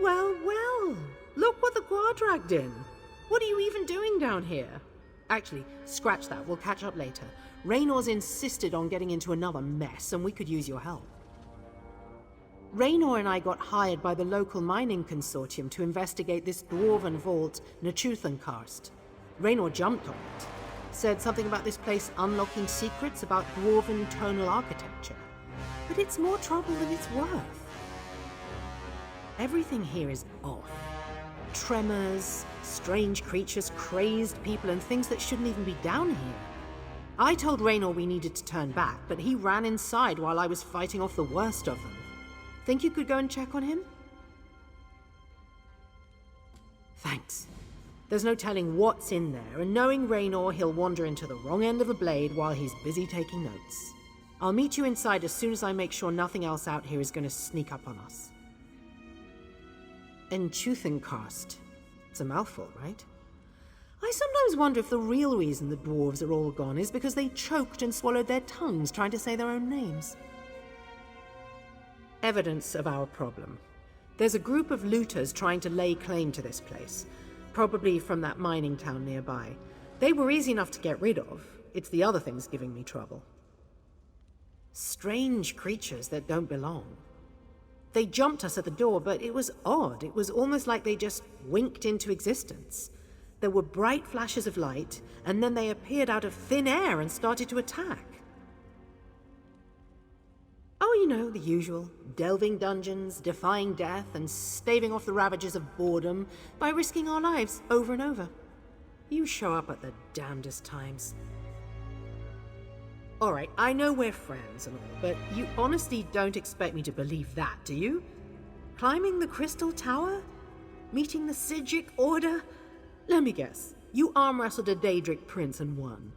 Well. Look what the Quad dragged in. What are you even doing down here? Actually, scratch that. We'll catch up later. Raynor's insisted on getting into another mess, and we could use your help. Raynor and I got hired by the local mining consortium to investigate this dwarven vault, Nchuthnkarst. Raynor jumped on it. Said something about this place unlocking secrets about dwarven tonal architecture. But it's more trouble than it's worth. Everything here is off. Tremors, strange creatures, crazed people, and things that shouldn't even be down here. I told Raynor we needed to turn back, but he ran inside while I was fighting off the worst of them. Think you could go and check on him? Thanks. There's no telling what's in there, and knowing Raynor, he'll wander into the wrong end of the blade while he's busy taking notes. I'll meet you inside as soon as I make sure nothing else out here is going to sneak up on us. Nchuthnkarst. It's a mouthful, right? I sometimes wonder if the real reason the dwarves are all gone is because they choked and swallowed their tongues trying to say their own names. Evidence of our problem. There's a group of looters trying to lay claim to this place, probably from that mining town nearby. They were easy enough to get rid of. It's the other things giving me trouble. Strange creatures that don't belong. They jumped us at the door, but it was odd. It was almost like they just winked into existence. There were bright flashes of light, and then they appeared out of thin air and started to attack. Oh, you know, the usual. Delving dungeons, defying death, and staving off the ravages of boredom by risking our lives over and over. You show up at the damnedest times. Alright, I know we're friends and all, but you honestly don't expect me to believe that, do you? Climbing the Crystal Tower? Meeting the Psijic Order? Let me guess, you arm-wrestled a Daedric prince and won.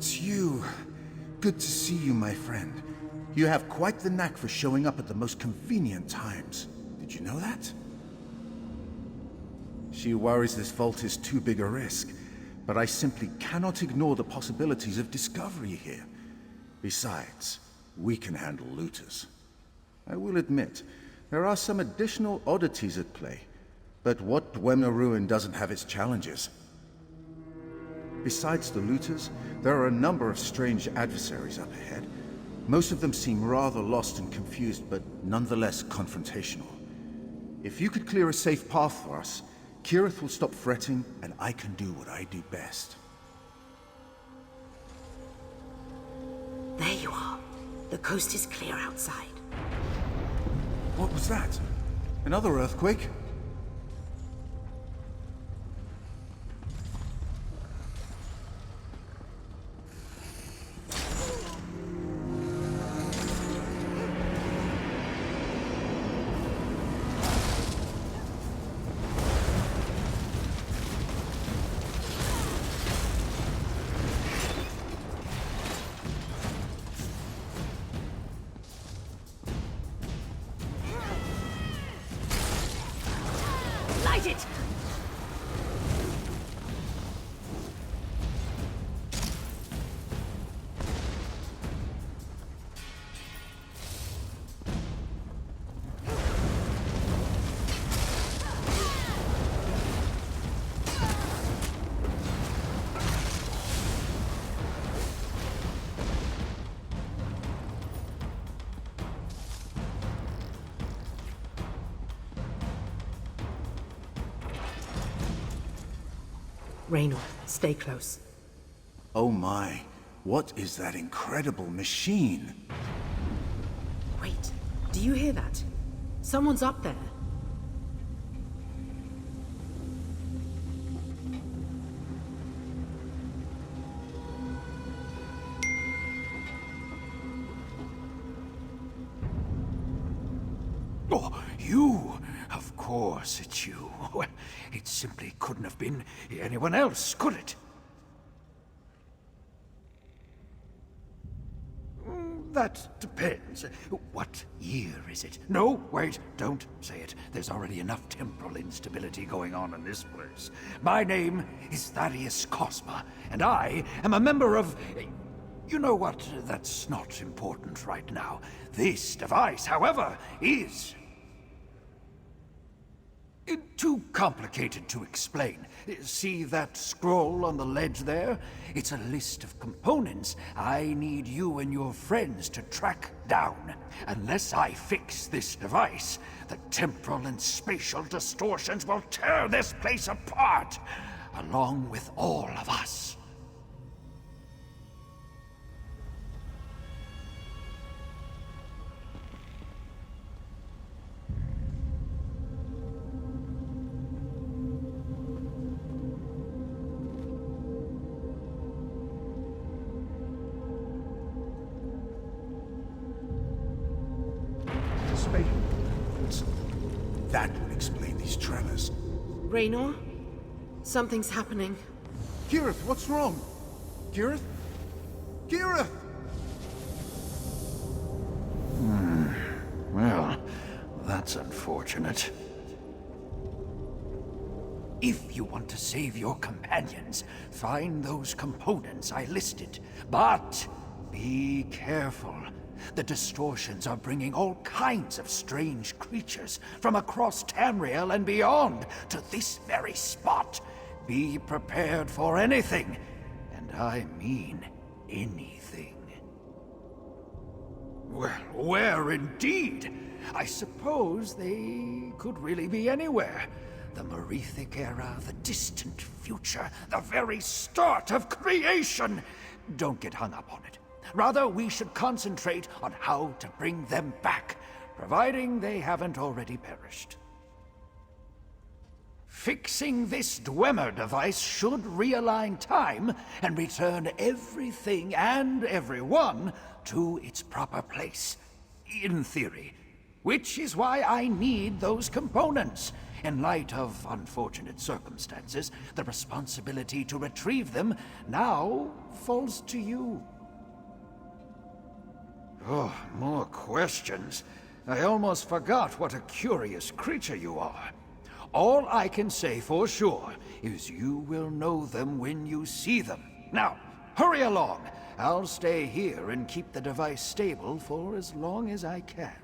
It's you. Good to see you, my friend. You have quite the knack for showing up at the most convenient times. Did you know that? She worries this vault is too big a risk, but I simply cannot ignore the possibilities of discovery here. Besides, we can handle looters. I will admit, there are some additional oddities at play, but what Dwemer ruin doesn't have its challenges? Besides the looters, there are a number of strange adversaries up ahead. Most of them seem rather lost and confused, but nonetheless confrontational. If you could clear a safe path for us, Kireth will stop fretting, and I can do what I do best. There you are. The coast is clear outside. What was that? Another earthquake? Raynor, stay close. Oh my, what is that incredible machine? Wait, do you hear that? Someone's up there. Oh, you! Of course it's you. Well, it simply couldn't have been anyone else, could it? That depends. What year is it? No, wait, don't say it. There's already enough temporal instability going on in this place. My name is Thaddeus Cosma, and I am a member of... You know what? That's not important right now. This device, however, is... too complicated to explain. See that scroll on the ledge there? It's a list of components I need you and your friends to track down. Unless I fix this device, the temporal and spatial distortions will tear this place apart, along with all of us. That would explain these tremors. Raynor? Something's happening. Kireth, what's wrong? Kireth? Kireth! Well, that's unfortunate. If you want to save your companions, find those components I listed. But be careful. The distortions are bringing all kinds of strange creatures from across Tamriel and beyond to this very spot. Be prepared for anything, and I mean anything. Well, where indeed? I suppose they could really be anywhere. The Merethic era, the distant future, the very start of creation. Don't get hung up on it. Rather, we should concentrate on how to bring them back, providing they haven't already perished. Fixing this Dwemer device should realign time and return everything and everyone to its proper place, in theory. Which is why I need those components. In light of unfortunate circumstances, the responsibility to retrieve them now falls to you. Oh, more questions. I almost forgot what a curious creature you are. All I can say for sure is you will know them when you see them. Now, hurry along. I'll stay here and keep the device stable for as long as I can.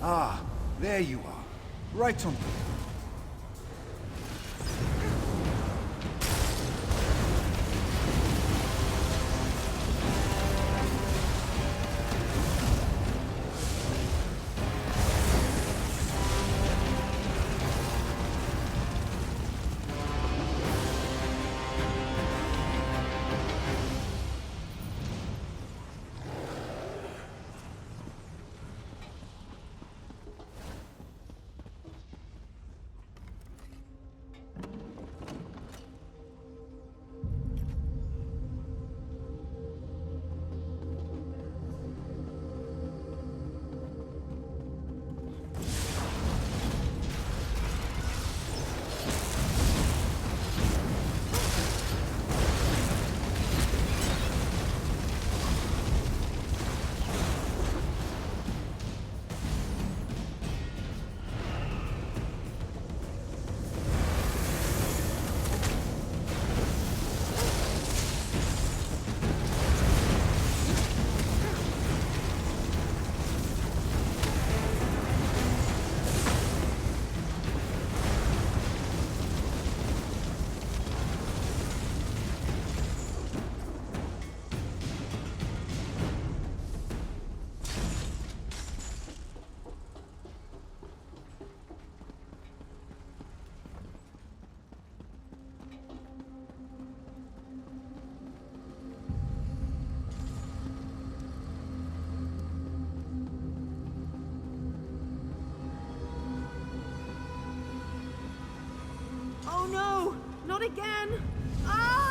Ah, there you are. Right on. again! Ah!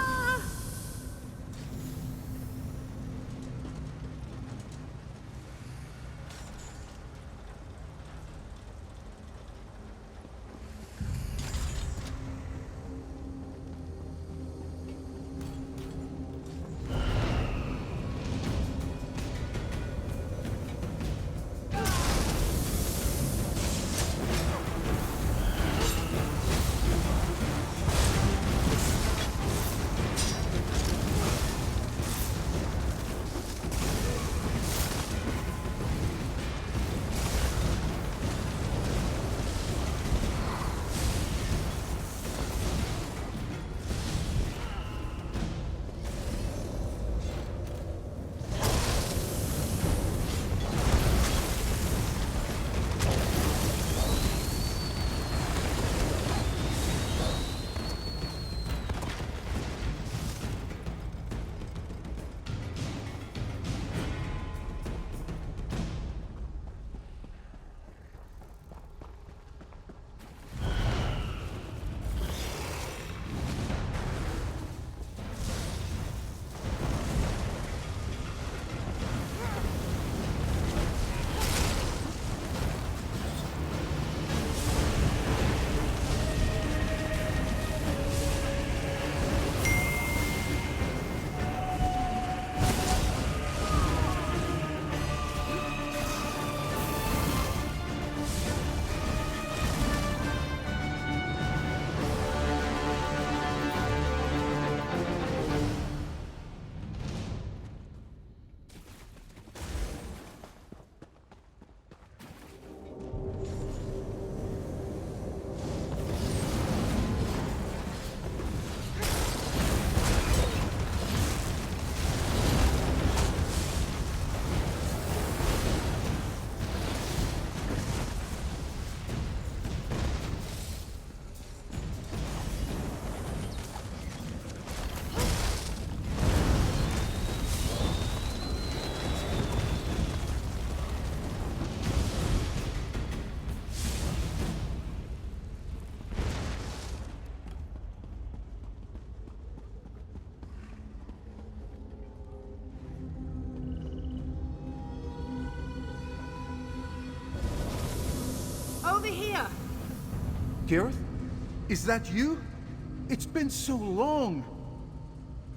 Over here! Kireth? Is that you? It's been so long!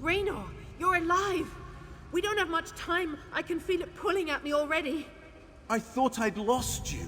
Raynor, you're alive! We don't have much time. I can feel it pulling at me already. I thought I'd lost you.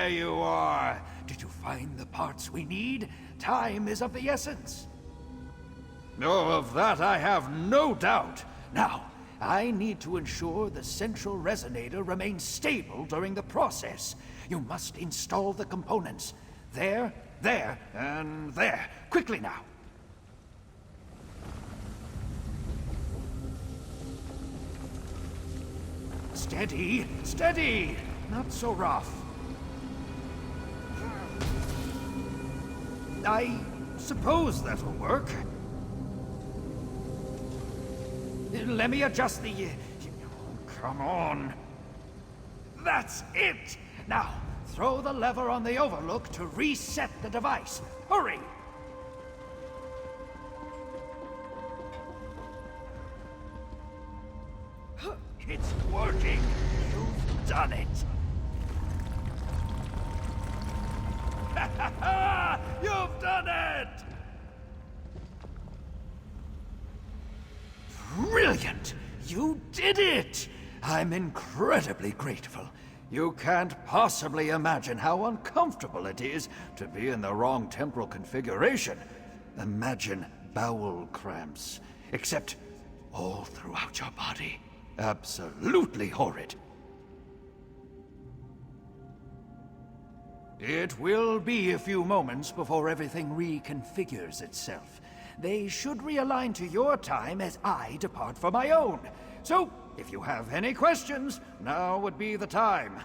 There you are. Did you find the parts we need? Time is of the essence. Oh, of that I have no doubt. Now, I need to ensure the central resonator remains stable during the process. You must install the components. There, there, and there. Quickly now. Steady, steady! Not so rough. I suppose that'll work. Let me adjust the... Come on. That's it! Now, throw the lever on the overlook to reset the device. Hurry! It's working! You've done it! You've done it! Brilliant! You did it! I'm incredibly grateful. You can't possibly imagine how uncomfortable it is to be in the wrong temporal configuration. Imagine bowel cramps, except all throughout your body. Absolutely horrid. It will be a few moments before everything reconfigures itself. They should realign to your time as I depart for my own. So, if you have any questions, now would be the time.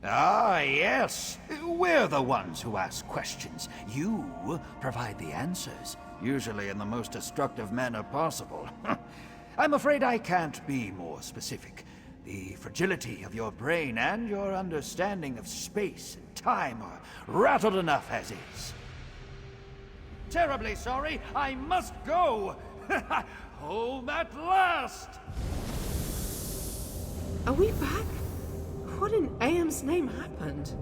Ah, yes. We're the ones who ask questions. You provide the answers, usually in the most destructive manner possible. I'm afraid I can't be more specific. The fragility of your brain and your understanding of space and time are rattled enough as is. Terribly sorry, I must go! Home at last! Are we back? What in AM's name happened?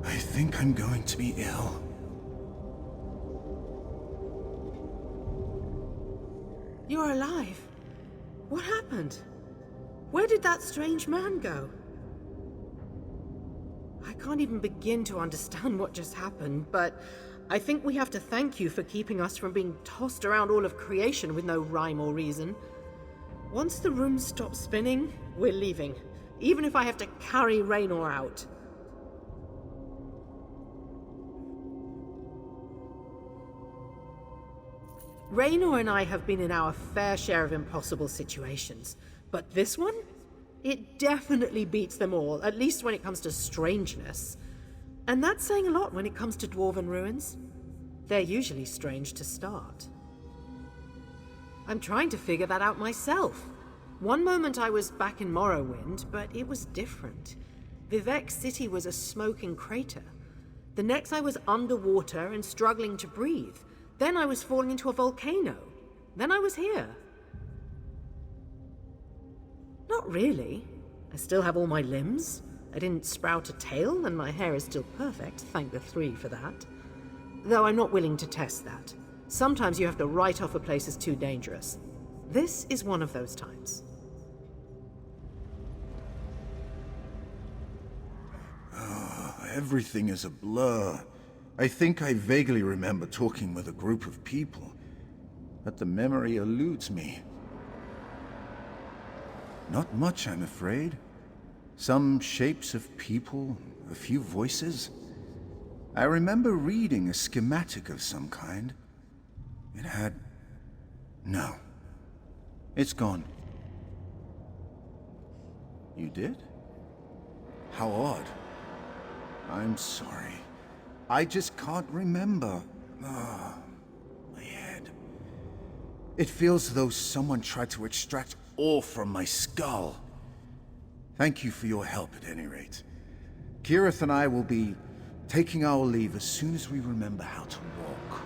I think I'm going to be ill. You're alive. What happened? Where did that strange man go? I can't even begin to understand what just happened, but I think we have to thank you for keeping us from being tossed around all of creation with no rhyme or reason. Once the room stops spinning, we're leaving, even if I have to carry Raynor out. Raynor and I have been in our fair share of impossible situations, but this one? It definitely beats them all, at least when it comes to strangeness. And that's saying a lot when it comes to dwarven ruins. They're usually strange to start. I'm trying to figure that out myself. One moment I was back in Morrowind, but it was different. Vivec City was a smoking crater. The next I was underwater and struggling to breathe. Then I was falling into a volcano. Then I was here. Not really. I still have all my limbs. I didn't sprout a tail, and my hair is still perfect, thank the 3 for that. Though I'm not willing to test that. Sometimes you have to write off a place as too dangerous. This is one of those times. Everything is a blur. I think I vaguely remember talking with a group of people, but the memory eludes me. Not much, I'm afraid. Some shapes of people, a few voices. I remember reading a schematic of some kind. It had... No. It's gone. You did? How odd. I'm sorry. I just can't remember. Ah, my head. It feels as though someone tried to extract all from my skull. Thank you for your help at any rate. Kireth and I will be taking our leave as soon as we remember how to walk.